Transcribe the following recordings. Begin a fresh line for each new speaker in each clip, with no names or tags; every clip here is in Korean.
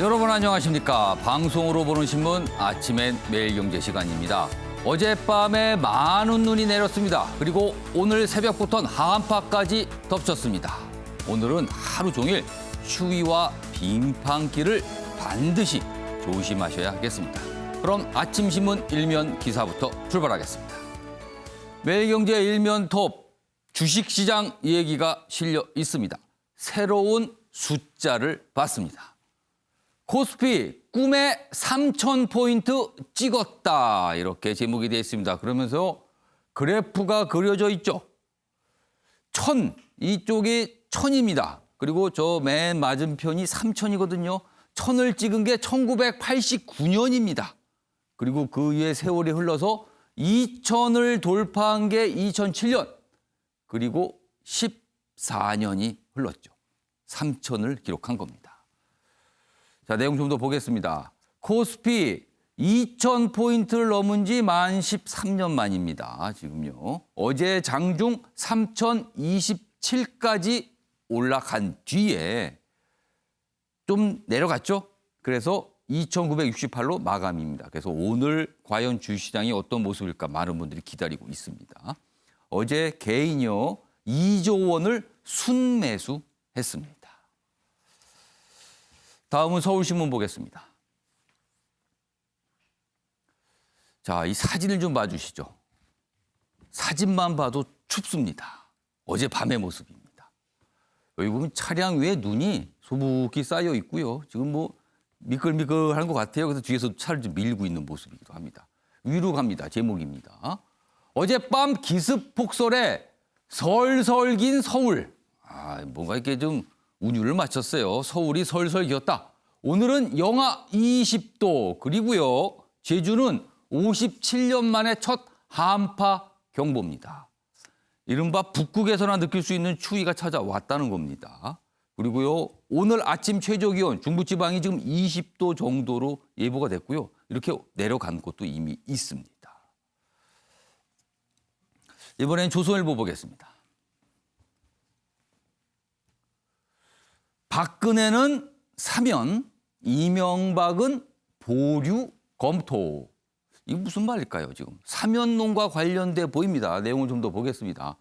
여러분 안녕하십니까. 방송으로 보는 신문 아침엔 매일경제 시간입니다. 어젯밤에 많은 눈이 내렸습니다. 그리고 오늘 새벽부터는 한파까지 덮쳤습니다. 오늘은 하루 종일 추위와 빙판길을 반드시 조심하셔야 하겠습니다. 그럼 아침 신문 일면 기사부터 출발하겠습니다. 매일경제 일면 톱 주식시장 얘기가 실려 있습니다. 새로운 숫자를 봤습니다. 코스피 꿈의 3,000포인트 찍었다. 이렇게 제목이 되어 있습니다. 그러면서 그래프가 그려져 있죠. 1,000, 이쪽이 1,000입니다. 그리고 저 맨 맞은편이 3,000이거든요. 1,000을 찍은 게 1989년입니다. 그리고 그 위에 세월이 흘러서 2,000을 돌파한 게 2007년. 그리고 14년이 흘렀죠. 3,000을 기록한 겁니다. 자, 내용 좀 더 보겠습니다. 코스피 2,000포인트를 넘은 지 만 13년 만입니다. 지금요. 어제 장중 3,027까지 올라간 뒤에 좀 내려갔죠. 그래서 2,968로 마감입니다. 그래서 오늘 과연 주식시장이 어떤 모습일까 많은 분들이 기다리고 있습니다. 어제 개인이요 2조 원을 순매수했습니다. 다음은 서울신문 보겠습니다. 자, 이 사진을 좀 봐주시죠. 사진만 봐도 춥습니다. 어제 밤의 모습입니다. 여기 보면 차량 위에 눈이 소복히 쌓여 있고요. 지금 뭐 미끌미끌한 것 같아요. 그래서 뒤에서 차를 좀 밀고 있는 모습이기도 합니다. 위로 갑니다. 제목입니다. 어젯밤 기습 폭설에 설설 긴 서울. 뭔가 이렇게 좀 운율을 맞췄어요. 서울이 설설 기었다. 오늘은 영하 20도 그리고요. 제주는 57년 만에 첫 한파 경보입니다. 이른바 북극에서나 느낄 수 있는 추위가 찾아왔다는 겁니다. 그리고요. 오늘 아침 최저기온 중부지방이 지금 20도 정도로 예보가 됐고요. 이렇게 내려간 곳도 이미 있습니다. 이번엔 조선일보 보겠습니다. 박근혜는 사면, 이명박은 보류 검토. 이게 무슨 말일까요, 지금? 사면론과 관련돼 보입니다. 내용을 좀 더 보겠습니다.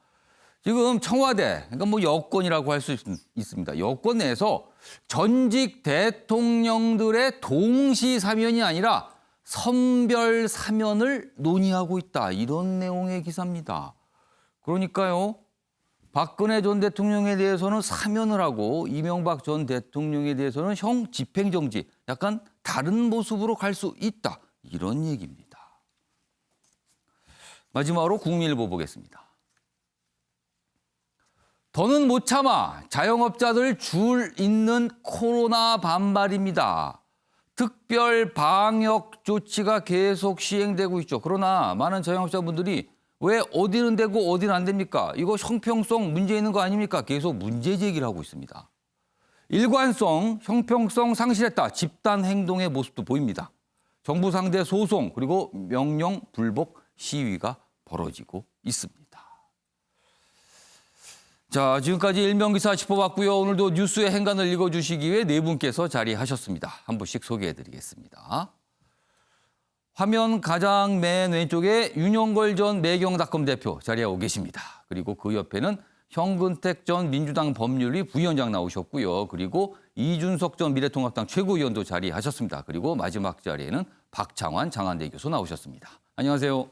지금 청와대, 그러니까 뭐 여권이라고 할 수 있습니다. 여권 내에서 전직 대통령들의 동시 사면이 아니라 선별 사면을 논의하고 있다. 이런 내용의 기사입니다. 그러니까요. 박근혜 전 대통령에 대해서는 사면을 하고 이명박 전 대통령에 대해서는 형 집행정지, 약간 다른 모습으로 갈 수 있다. 이런 얘기입니다. 마지막으로 국민일보 보겠습니다. 더는 못 참아 자영업자들 줄 잇는 코로나 반발입니다. 특별 방역 조치가 계속 시행되고 있죠. 그러나 많은 자영업자분들이 왜 어디는 되고 어디는 안 됩니까? 이거 형평성 문제 있는 거 아닙니까? 계속 문제 제기를 하고 있습니다. 일관성, 형평성 상실했다. 집단 행동의 모습도 보입니다. 정부 상대 소송 그리고 명령 불복 시위가 벌어지고 있습니다. 자, 지금까지 일면기사 짚어봤고요. 오늘도 뉴스의 행간을 읽어주시기 위해 네 분께서 자리하셨습니다. 한 분씩 소개해드리겠습니다. 화면 가장 맨 왼쪽에 윤영걸 전 매경닷컴 대표 자리하고 계십니다. 그리고 그 옆에는 현근택 전 민주당 법률위 부위원장 나오셨고요. 그리고 이준석 전 미래통합당 최고위원도 자리하셨습니다. 그리고 마지막 자리에는 박창환 장한대 교수 나오셨습니다. 안녕하세요.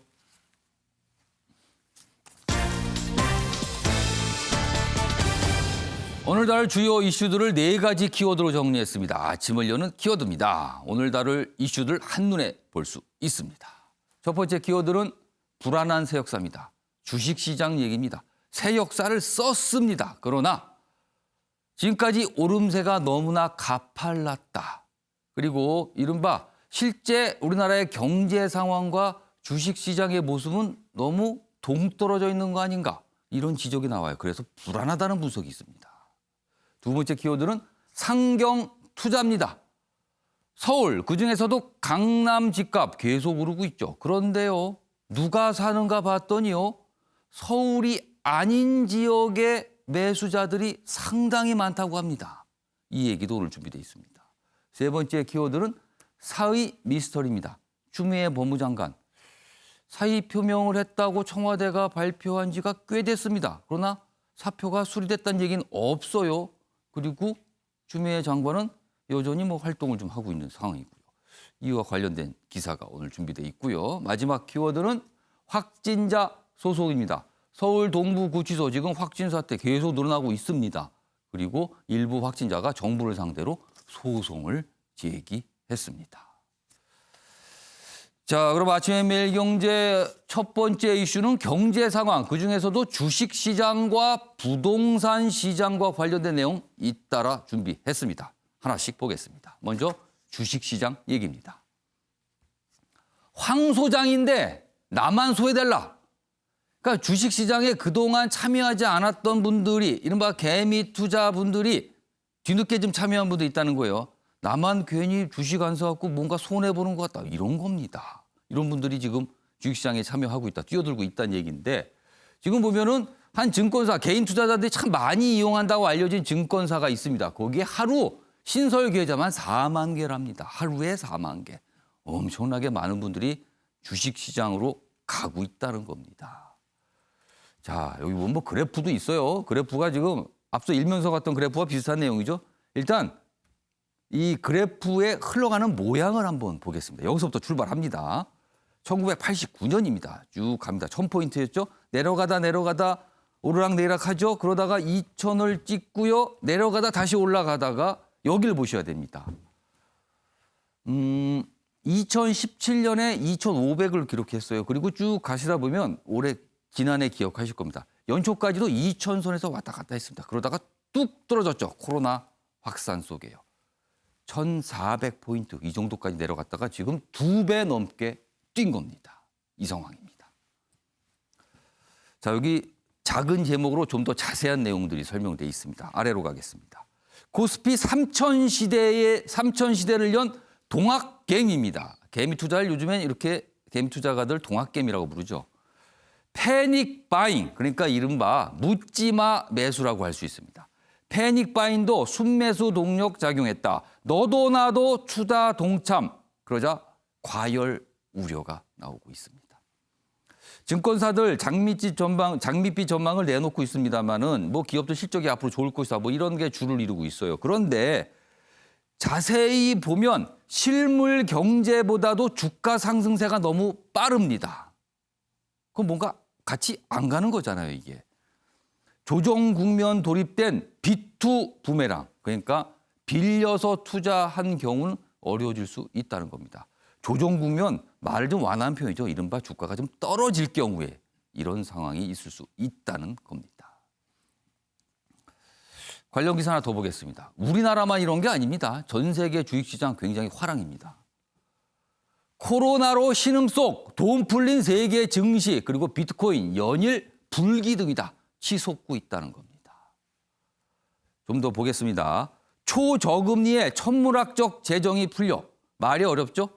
오늘 다룰 주요 이슈들을 네 가지 키워드로 정리했습니다. 아침을 여는 키워드입니다. 오늘 다룰 이슈들 한눈에 볼 수 있습니다. 첫 번째 키워드는 불안한 새 역사입니다. 주식시장 얘기입니다. 새 역사를 썼습니다. 그러나 지금까지 오름세가 너무나 가팔랐다. 그리고 이른바 실제 우리나라의 경제 상황과 주식시장의 모습은 너무 동떨어져 있는 거 아닌가. 이런 지적이 나와요. 그래서 불안하다는 분석이 있습니다. 두 번째 키워드는 상경 투자입니다. 서울, 그중에서도 강남 집값 계속 오르고 있죠. 그런데요, 누가 사는가 봤더니요, 서울이 아닌 지역의 매수자들이 상당히 많다고 합니다. 이 얘기도 오늘 준비되어 있습니다. 세 번째 키워드는 사의 미스터리입니다. 추미애 법무장관. 사의 표명을 했다고 청와대가 발표한 지가 꽤 됐습니다. 그러나 사표가 수리됐다는 얘기는 없어요. 그리고 추미애 장관은 여전히 활동을 좀 하고 있는 상황이고요. 이와 관련된 기사가 오늘 준비되어 있고요. 마지막 키워드는 확진자 소송입니다. 서울 동부구치소 지금 확진 사태 계속 늘어나고 있습니다. 그리고 일부 확진자가 정부를 상대로 소송을 제기했습니다. 자, 그럼 아침에 매일경제 첫 번째 이슈는 경제 상황, 그중에서도 주식시장과 부동산 시장과 관련된 내용 잇따라 준비했습니다. 하나씩 보겠습니다. 먼저 주식시장 얘기입니다. 황 소장인데 나만 소외달라. 그러니까 주식시장에 그동안 참여하지 않았던 분들이, 이른바 개미 투자분들이 뒤늦게 좀 참여한 분도 있다는 거예요. 나만 괜히 주식 안 사갖고 뭔가 손해보는 것 같다. 이런 겁니다. 이런 분들이 지금 주식시장에 참여하고 있다. 뛰어들고 있다는 얘기인데 지금 보면은 한 증권사, 개인 투자자들이 참 많이 이용한다고 알려진 증권사가 있습니다. 거기에 하루 신설 계좌만 4만 개랍니다. 하루에 4만 개. 엄청나게 많은 분들이 주식시장으로 가고 있다는 겁니다. 자, 여기 보면 그래프도 있어요. 그래프가 지금 앞서 일면서 갔던 그래프와 비슷한 내용이죠. 일단 이 그래프에 흘러가는 모양을 한번 보겠습니다. 여기서부터 출발합니다. 1989년입니다. 쭉 갑니다. 1000포인트였죠. 내려가다 오르락내리락 하죠. 그러다가 2000을 찍고요. 내려가다 다시 올라가다가 여기를 보셔야 됩니다. 2017년에 2,500을 기록했어요. 그리고 쭉 가시다 보면 올해 지난해 기억하실 겁니다. 연초까지도 2,000선에서 왔다 갔다 했습니다. 그러다가 뚝 떨어졌죠. 코로나 확산 속에요. 1,400포인트 이 정도까지 내려갔다가 지금 2배 넘게 뛴 겁니다. 이 상황입니다. 자, 여기 작은 제목으로 좀 더 자세한 내용들이 설명되어 있습니다. 아래로 가겠습니다. 코스피 3000시대를 연 동학개미입니다. 개미 투자를 요즘엔 이렇게 개미 투자가들 동학개미라고 부르죠. 패닉 바잉, 그러니까 이른바 묻지마 매수라고 할 수 있습니다. 패닉 바잉도 순매수 동력 작용했다. 너도 나도 투자 동참. 그러자 과열 우려가 나오고 있습니다. 증권사들 장밋빛 전망을 내놓고 있습니다만은 기업들 실적이 앞으로 좋을 것이다. 이런 게 주를 이루고 있어요. 그런데 자세히 보면 실물 경제보다도 주가 상승세가 너무 빠릅니다. 그럼 뭔가 같이 안 가는 거잖아요, 이게. 조정 국면 돌입된 비투 부메랑, 그러니까 빌려서 투자한 경우는 어려워질 수 있다는 겁니다. 조정 국면, 말을 좀 완화한 표현이죠. 이른바 주가가 좀 떨어질 경우에 이런 상황이 있을 수 있다는 겁니다. 관련 기사 하나 더 보겠습니다. 우리나라만 이런 게 아닙니다. 전 세계 주식시장 굉장히 화랑입니다. 코로나로 신음속, 돈 풀린 세계 증시, 그리고 비트코인 연일 불기둥이다. 치솟고 있다는 겁니다. 좀 더 보겠습니다. 초저금리에 천문학적 재정이 풀려. 말이 어렵죠?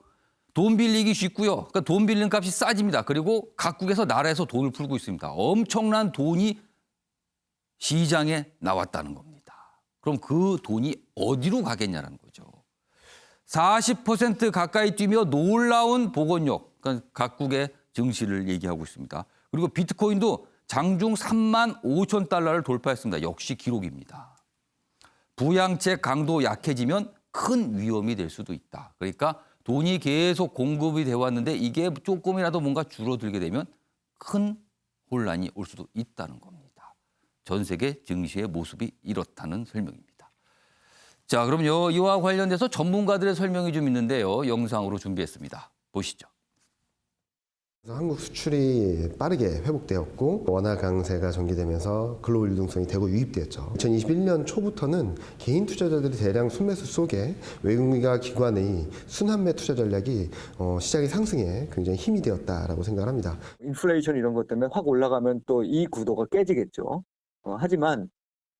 돈 빌리기 쉽고요. 그러니까 돈 빌리는 값이 싸집니다. 그리고 각국에서 나라에서 돈을 풀고 있습니다. 엄청난 돈이 시장에 나왔다는 겁니다. 그럼 그 돈이 어디로 가겠냐는 거죠. 40% 가까이 뛰며 놀라운 복원력, 그러니까 각국의 증시를 얘기하고 있습니다. 그리고 비트코인도 장중 35,000달러를 돌파했습니다. 역시 기록입니다. 부양책 강도 약해지면 큰 위험이 될 수도 있다. 그러니까 돈이 계속 공급이 되어 왔는데 이게 조금이라도 뭔가 줄어들게 되면 큰 혼란이 올 수도 있다는 겁니다. 전 세계 증시의 모습이 이렇다는 설명입니다. 자, 그럼요. 이와 관련돼서 전문가들의 설명이 좀 있는데요. 영상으로 준비했습니다. 보시죠.
한국 수출이 빠르게 회복되었고 원화 강세가 전개되면서 글로벌 유동성이 대거 유입되었죠. 2021년 초부터는 개인 투자자들이 대량 순매수 속에 외국인과 기관의 순환매 투자 전략이 시장의 상승에 굉장히 힘이 되었다라고 생각합니다.
인플레이션 이런 것 때문에 확 올라가면 또 이 구도가 깨지겠죠. 하지만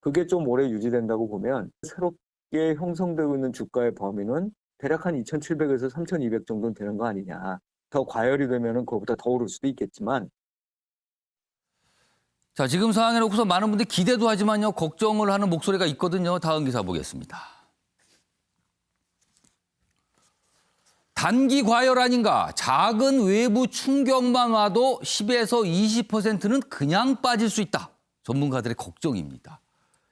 그게 좀 오래 유지된다고 보면 새롭게 형성되고 있는 주가의 범위는 대략 한 2,700에서 3,200 정도 되는 거 아니냐. 더 과열이 되면은 그거보다 더 오를 수도 있겠지만.
자, 지금 상황에 놓고서 많은 분들이 기대도 하지만요, 걱정을 하는 목소리가 있거든요. 다음 기사 보겠습니다. 단기 과열 아닌가? 작은 외부 충격만 와도 10에서 20%는 그냥 빠질 수 있다. 전문가들의 걱정입니다.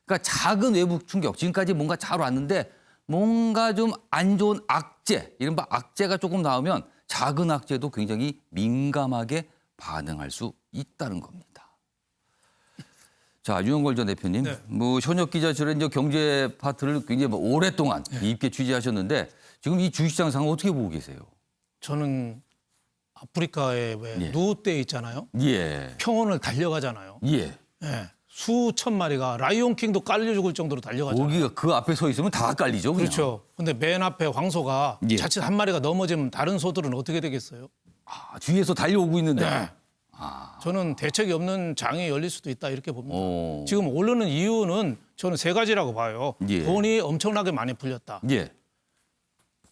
그러니까 작은 외부 충격, 지금까지 뭔가 잘 왔는데 뭔가 좀 안 좋은 악재, 이른바 악재가 조금 나오면 작은 악재도 굉장히 민감하게 반응할 수 있다는 겁니다. 자, 유영걸 전 대표님,
네.
뭐 현역 기자실에 이제 경제 파트를 굉장히 뭐 오랫동안 깊게 취재하셨는데 지금 이 주식시장 상황 어떻게 보고 계세요?
저는 아프리카에 왜
예.
누우떼 있잖아요.
예,
평원을 달려가잖아요.
예.
예. 수천 마리가 라이온킹도 깔려 죽을 정도로 달려가잖아요.
거기가 그 앞에 서 있으면 다 깔리죠. 그냥.
그렇죠. 근데 맨 앞에 황소가
예.
자칫 한 마리가 넘어지면 다른 소들은 어떻게 되겠어요?
아, 뒤에서 달려오고 있는데.
네. 저는 대책이 없는 장이 열릴 수도 있다 이렇게 봅니다.
오.
지금 오르는 이유는 저는 세 가지라고 봐요.
예.
돈이 엄청나게 많이 풀렸다.
예,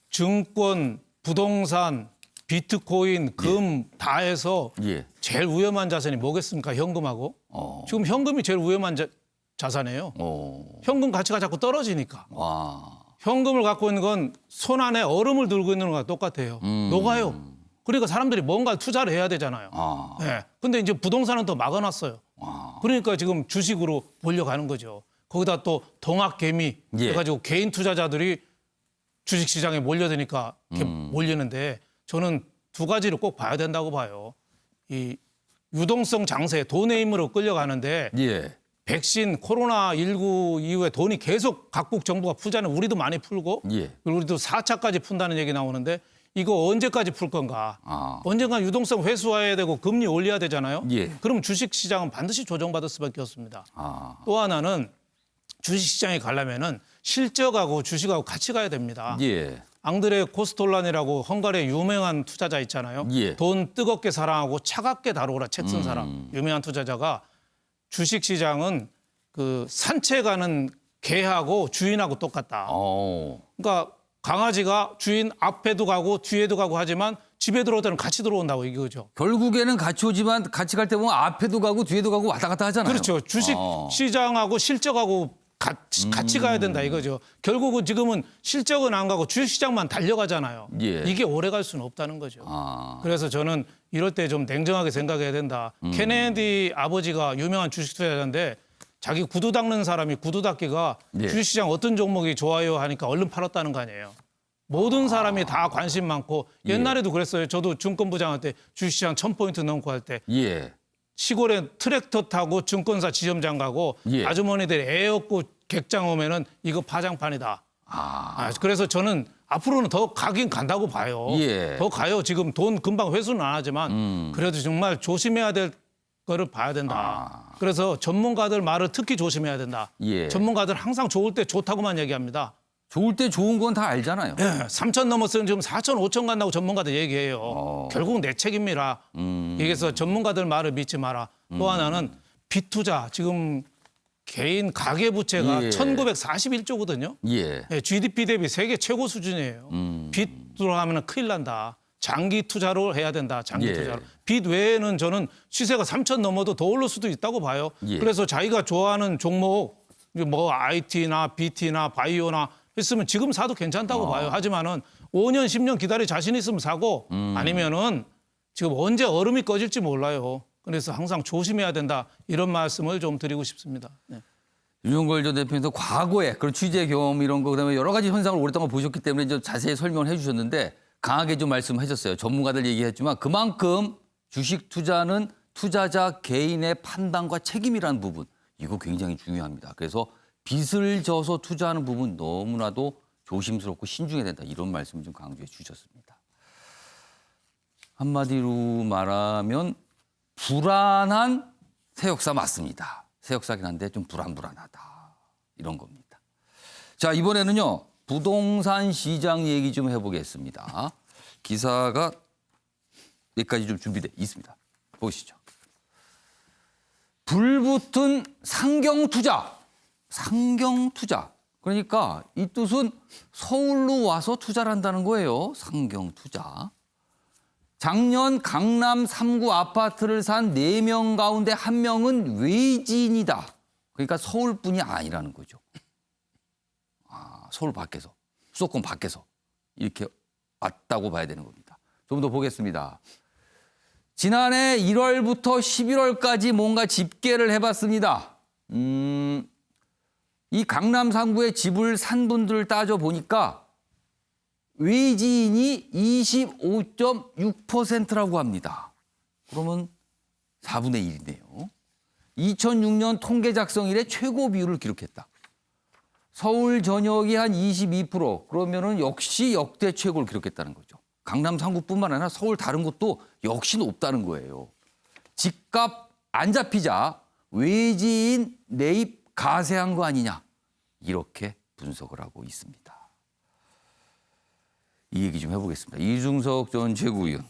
증권, 부동산, 비트코인, 금 다 해서
예.
제일 위험한 자산이 뭐겠습니까? 현금하고. 지금 현금이 제일 위험한 자산이에요. 현금 가치가 자꾸 떨어지니까.
와.
현금을 갖고 있는 건 손 안에 얼음을 들고 있는 거랑 똑같아요. 녹아요. 그러니까 사람들이 뭔가 투자를 해야 되잖아요.
아.
네. 근데 이제 부동산은 더 막아놨어요. 그러니까 지금 주식으로 몰려가는 거죠. 거기다 또 동학개미
예.
해가지고 개인 투자자들이 주식시장에 몰려드니까 이렇게 몰리는데 저는 두 가지를 꼭 봐야 된다고 봐요. 이 유동성 장세, 돈의 힘으로 끌려가는데
예.
백신, 코로나19 이후에 돈이 계속 각국 정부가 풀자는 우리도 많이 풀고
예.
그리고 우리도 4차까지 푼다는 얘기 나오는데 이거 언제까지 풀 건가?
아.
언젠가 유동성 회수해야 되고 금리 올려야 되잖아요.
예.
그럼 주식시장은 반드시 조정받을 수밖에 없습니다.
아.
또 하나는 주식시장에 가려면은 실적하고 주식하고 같이 가야 됩니다.
예.
앙드레 코스톨란이라고 헝가리의 유명한 투자자 있잖아요.
예.
돈 뜨겁게 사랑하고 차갑게 다루라 책 쓴 사람. 유명한 투자자가 주식시장은 그 산책하는 개하고 주인하고 똑같다. 그러니까 강아지가 주인 앞에도 가고 뒤에도 가고 하지만 집에 들어올 때는 같이 들어온다고 이거죠.
결국에는 같이 오지만 같이 갈 때 보면 앞에도 가고 뒤에도 가고 왔다 갔다 하잖아요.
그렇죠. 주식 시장하고 실적하고 같이 가야 된다 이거죠. 결국은 지금은 실적은 안 가고 주식시장만 달려가잖아요.
예.
이게 오래 갈 수는 없다는 거죠.
아.
그래서 저는 이럴 때 좀 냉정하게 생각해야 된다. 케네디 아버지가 유명한 주식 투자자인데 자기 구두 닦는 사람이 구두 닦기가
예.
주식시장 어떤 종목이 좋아요 하니까 얼른 팔았다는 거 아니에요. 모든 사람이 다 관심 많고 옛날에도 그랬어요. 저도 증권부장할 때 주식시장 1000포인트 넘고 할 때
예.
시골에 트랙터 타고 증권사 지점장 가고
예.
아주머니들이 애 없고 객장 오면은 이거 파장판이다.
아.
그래서 저는 앞으로는 더 가긴 간다고 봐요.
예.
더 가요. 지금 돈 금방 회수는 안 하지만 그래도 정말 조심해야 될 거를 봐야 된다. 그래서 전문가들 말을 특히 조심해야 된다.
예.
전문가들 항상 좋을 때 좋다고만 얘기합니다.
좋을 때 좋은 건 다 알잖아요.
3천 넘었으면 지금 4천, 5천 간다고 전문가들 얘기해요. 결국은 내 책임이라. 그래서 전문가들 말을 믿지 마라. 또 하나는 빚 투자. 지금 개인 가계부채가
예.
1941조거든요.
예.
GDP 대비 세계 최고 수준이에요. 빚 들어가면 큰일 난다. 장기 투자로 해야 된다. 장기
예.
투자로. 빚 외에는 저는 시세가 3천 넘어도 더 오를 수도 있다고 봐요.
예.
그래서 자기가 좋아하는 종목 뭐 IT나 BT나 바이오나 했으면 지금 사도 괜찮다고 봐요. 하지만은 5년, 10년 기다릴 자신 있으면 사고 아니면은 지금 언제 얼음이 꺼질지 몰라요. 그래서 항상 조심해야 된다. 이런 말씀을 좀 드리고 싶습니다. 네.
유영걸 전 대표님도 과거에 그런 취재 경험 이런 거 그다음에 여러 가지 현상을 오랫동안 보셨기 때문에 좀 자세히 설명을 해 주셨는데 강하게 좀 말씀하셨어요. 전문가들 얘기했지만 그만큼 주식 투자는 투자자 개인의 판단과 책임이라는 부분 이거 굉장히 중요합니다. 그래서 빚을 져서 투자하는 부분 너무나도 조심스럽고 신중해야 된다. 이런 말씀을 좀 강조해 주셨습니다. 한마디로 말하면 불안한 세역사 맞습니다. 세역사긴 한데 좀 불안하다. 이런 겁니다. 자, 이번에는요. 부동산 시장 얘기 좀 해보겠습니다. 기사가 여기까지 좀 준비돼 있습니다. 보시죠. 불붙은 상경투자. 상경투자. 그러니까 이 뜻은 서울로 와서 투자를 한다는 거예요. 상경투자. 작년 강남 3구 아파트를 산 4명 가운데 1명은 외지인이다. 그러니까 서울뿐이 아니라는 거죠. 서울 밖에서, 수도권 밖에서 이렇게 맞다고 봐야 되는 겁니다. 좀 더 보겠습니다. 지난해 1월부터 11월까지 뭔가 집계를 해봤습니다. 이 강남 3구에 집을 산 분들 따져보니까 외지인이 25.6%라고 합니다. 그러면 4분의 1이네요. 2006년 통계 작성 이래 최고 비율을 기록했다. 서울 전역이 한 22%, 그러면은 역시 역대 최고를 기록했다는 거죠. 강남 3구뿐만 아니라 서울 다른 곳도 역시 높다는 거예요. 집값 안 잡히자 외지인 매입 가세한 거 아니냐, 이렇게 분석을 하고 있습니다. 이 얘기 좀 해보겠습니다. 이중석 전 최고위원.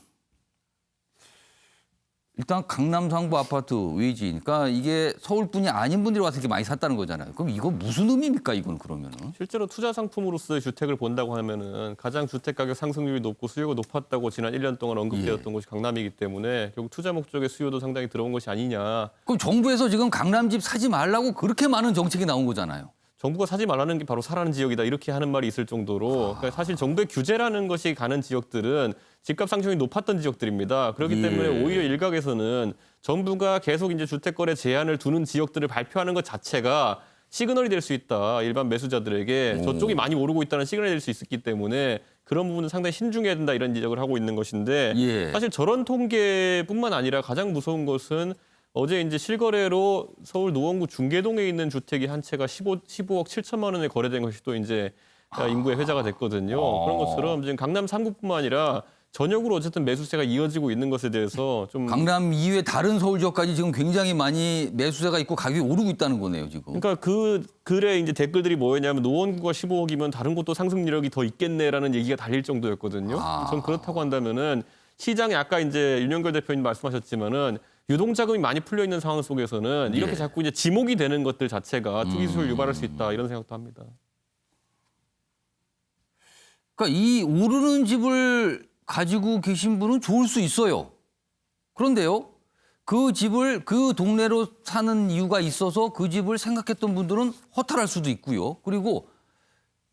일단 강남 3구 아파트 외지니까 이게 서울뿐이 아닌 분들이 와서 이렇게 많이 샀다는 거잖아요. 그럼 이거 무슨 의미입니까, 이건 그러면은?
실제로 투자 상품으로서의 주택을 본다고 하면은 가장 주택 가격 상승률이 높고 수요가 높았다고 지난 1년 동안 언급되었던 곳이 강남이기 때문에 결국 투자 목적의 수요도 상당히 들어온 것이 아니냐.
그럼 정부에서 지금 강남집 사지 말라고 그렇게 많은 정책이 나온 거잖아요.
정부가 사지 말라는 게 바로 사라는 지역이다, 이렇게 하는 말이 있을 정도로 그러니까 사실 정부의 규제라는 것이 가는 지역들은 집값 상승이 높았던 지역들입니다. 그렇기 때문에 오히려 일각에서는 정부가 계속 이제 주택 거래 제한을 두는 지역들을 발표하는 것 자체가 시그널이 될 수 있다. 일반 매수자들에게 저쪽이 많이 오르고 있다는 시그널이 될 수 있기 때문에 그런 부분은 상당히 신중해야 된다, 이런 지적을 하고 있는 것인데 사실 저런 통계뿐만 아니라 가장 무서운 것은 어제 이제 실거래로 서울 노원구 중계동에 있는 주택이 한 채가 15억 7천만 원에 거래된 것이 또 이제 인구의 회자가 됐거든요. 그런 것처럼 지금 강남 3구뿐만 아니라 전역으로 어쨌든 매수세가 이어지고 있는 것에 대해서 좀
강남 이외 다른 서울 지역까지 지금 굉장히 많이 매수세가 있고 가격이 오르고 있다는 거네요, 지금.
그러니까 그 글에 이제 댓글들이 뭐였냐면 노원구가 15억이면 다른 곳도 상승 이력이 더 있겠네라는 얘기가 달릴 정도였거든요. 전 그렇다고 한다면은 시장에 아까 이제 윤영결 대표님 말씀하셨지만은 유동 자금이 많이 풀려 있는 상황 속에서는 이렇게 자꾸 이제 지목이 되는 것들 자체가 투기 수요를 유발할 수 있다, 이런 생각도 합니다.
그러니까 이 오르는 집을 가지고 계신 분은 좋을 수 있어요. 그런데요, 그 집을 그 동네로 사는 이유가 있어서 그 집을 생각했던 분들은 허탈할 수도 있고요. 그리고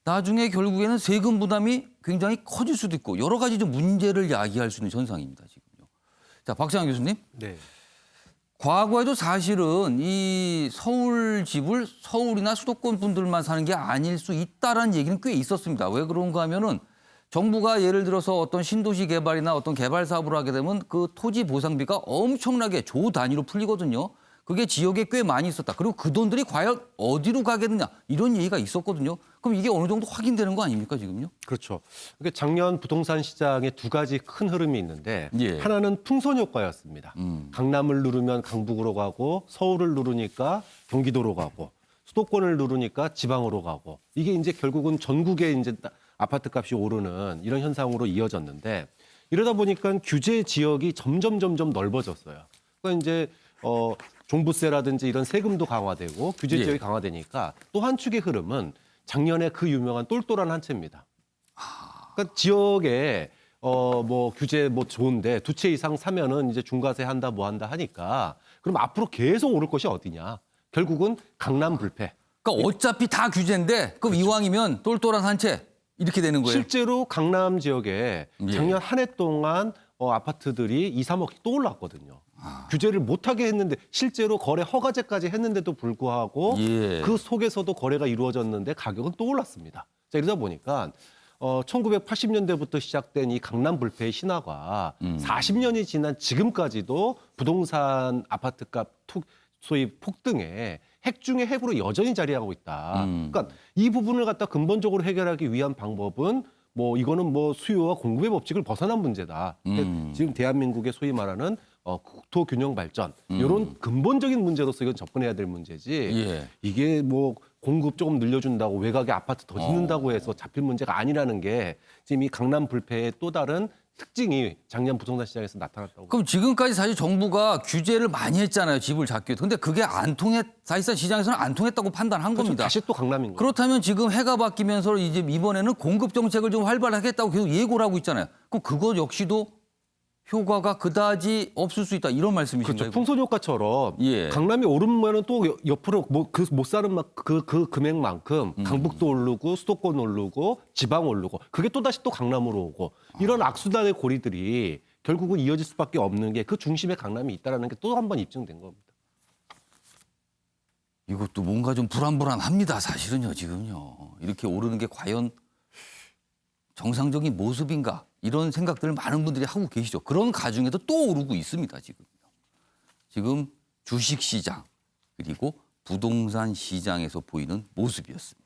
나중에 결국에는 세금 부담이 굉장히 커질 수도 있고 여러 가지 좀 문제를 야기할 수 있는 현상입니다, 지금요. 자, 박창환 교수님.
네.
과거에도 사실은 이 서울 집을 서울이나 수도권 분들만 사는 게 아닐 수 있다라는 얘기는 꽤 있었습니다. 왜 그런가 하면은 정부가 예를 들어서 어떤 신도시 개발이나 어떤 개발 사업을 하게 되면 그 토지 보상비가 엄청나게 조 단위로 풀리거든요. 그게 지역에 꽤 많이 있었다. 그리고 그 돈들이 과연 어디로 가겠느냐, 이런 얘기가 있었거든요. 그럼 이게 어느 정도 확인되는 거 아닙니까, 지금요?
그렇죠. 그러니까 작년 부동산 시장에 두 가지 큰 흐름이 있는데
예.
하나는 풍선 효과였습니다. 강남을 누르면 강북으로 가고 서울을 누르니까 경기도로 가고 수도권을 누르니까 지방으로 가고 이게 이제 결국은 전국에 이제 아파트 값이 오르는 이런 현상으로 이어졌는데 이러다 보니까 규제 지역이 점점 넓어졌어요. 그러니까 이제 종부세라든지 이런 세금도 강화되고 규제 지역이 강화되니까 또 한 축의 흐름은 작년에 그 유명한 똘똘한 한 채입니다. 그러니까 지역에 뭐 규제 뭐 좋은데 두 채 이상 사면은 이제 중과세 한다 뭐 한다 하니까 그럼 앞으로 계속 오를 것이 어디냐? 결국은 강남 불패.
그러니까 어차피 다 규제인데 그럼 이왕이면 똘똘한 한 채 이렇게 되는 거예요.
실제로 강남 지역에 작년 한 해 동안 아파트들이 2, 3억씩 또 올랐거든요. 규제를 못하게 했는데 실제로 거래 허가제까지 했는데도 불구하고 그 속에서도 거래가 이루어졌는데 가격은 또 올랐습니다. 자, 이러다 보니까 1980년대부터 시작된 이 강남 불패의 신화가 40년이 지난 지금까지도 부동산 아파트값 소위 폭등에 핵 중의 핵으로 여전히 자리하고 있다. 그러니까 이 부분을 갖다 근본적으로 해결하기 위한 방법은 뭐 이거는 뭐 수요와 공급의 법칙을 벗어난 문제다. 지금 대한민국의 소위 말하는 국토 균형 발전 이런 근본적인 문제로서 이건 접근해야 될 문제지. 이게 뭐 공급 조금 늘려준다고 외곽에 아파트 더 짓는다고 해서 잡힐 문제가 아니라는 게 지금 이 강남 불패의 또 다른 특징이 작년 부동산 시장에서 나타났다고.
그럼 지금까지 사실 정부가 규제를 많이 했잖아요, 집을 잡기 위해서. 근데 그게 사실상 시장에서는 안 통했다고 판단한 겁니다.
다시 또 강남인 거예요.
그렇다면 지금 해가 바뀌면서 이제 이번에는 공급 정책을 좀 활발하겠다고 계속 예고를 하고 있잖아요. 그럼 그거 역시도 효과가 그다지 없을 수 있다 이런 말씀이신가요?
그렇죠. 풍선 효과처럼
예.
강남이 오르면은 또 옆으로 못 사는 그 금액만큼 강북도 오르고 수도권 오르고 지방 오르고 그게 또 다시 또 강남으로 오고 이런 악순환의 고리들이 결국은 이어질 수밖에 없는 게 그 중심에 강남이 있다라는 게 또 한 번 입증된 겁니다.
이것도 뭔가 좀 불안불안합니다. 사실은요, 지금요. 이렇게 오르는 게 과연 정상적인 모습인가? 이런 생각들을 많은 분들이 하고 계시죠. 그런 가중에도 또 오르고 있습니다, 지금. 지금 주식시장 그리고 부동산 시장에서 보이는 모습이었습니다.